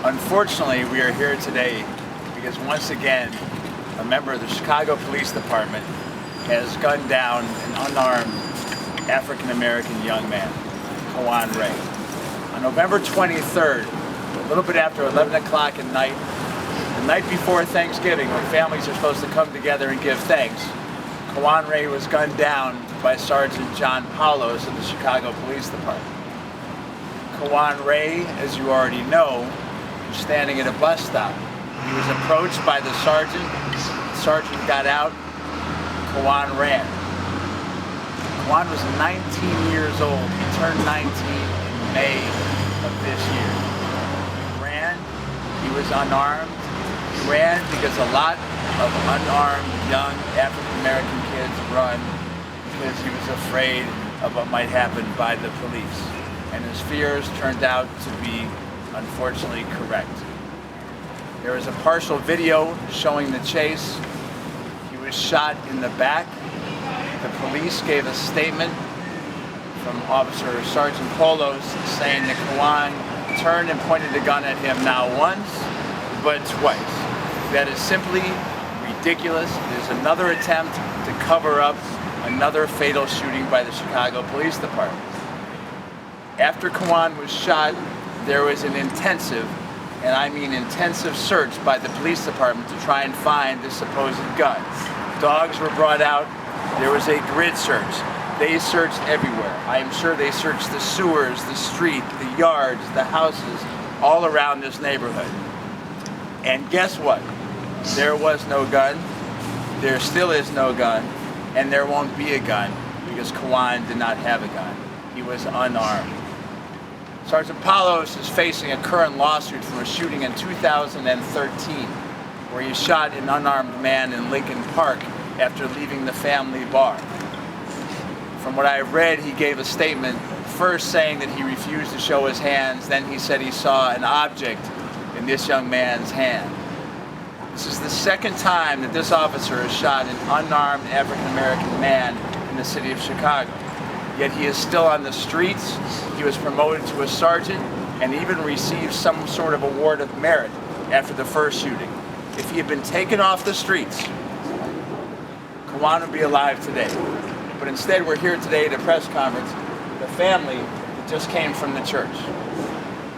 Unfortunately, we are here today because once again, a member of the Chicago Police Department has gunned down an unarmed African-American young man, Kajuan Raye. On November 23rd, a little bit after 11 o'clock at night, the night before Thanksgiving, when families are supposed to come together and give thanks, Kajuan Raye was gunned down by Sergeant John Paulos of the Chicago Police Department. Kajuan Raye, as you already know, was standing at a bus stop. He was approached by the sergeant. The sergeant got out. Kajuan ran. Kajuan was 19 years old. He turned 19 in May of this year. He ran. He was unarmed. He ran because a lot of unarmed young African-American kids run because he was afraid of what might happen by the police. And his fears turned out to be, unfortunately, correct. There is a partial video showing the chase. He was shot in the back. The police gave a statement from Officer Sergeant Paulos saying that Kajuan turned and pointed the gun at him not once, but twice. That is simply ridiculous. It is another attempt to cover up another fatal shooting by the Chicago Police Department. After Kajuan was shot, there was an intensive, and I mean intensive, search by the police department to try and find the supposed gun. Dogs were brought out. There was a grid search. They searched everywhere. I am sure they searched the sewers, the street, the yards, the houses, all around this neighborhood. And guess what? There was no gun. There still is no gun. And there won't be a gun because Kajuan did not have a gun. He was unarmed. Sergeant Paulos is facing a current lawsuit for a shooting in 2013 where he shot an unarmed man in Lincoln Park after leaving the family bar. From what I read, he gave a statement first saying that he refused to show his hands, then he said he saw an object in this young man's hand. This is the second time that this officer has shot an unarmed African-American man in the city of Chicago. Yet he is still on the streets. He was promoted to a sergeant and even received some sort of award of merit after the first shooting. If he had been taken off the streets, Kajuan would be alive today. But instead we're here today at a press conference with a family that just came from the church.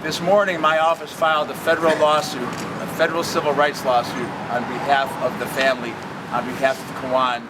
This morning my office filed a federal lawsuit, a federal civil rights lawsuit on behalf of the family, on behalf of Kajuan,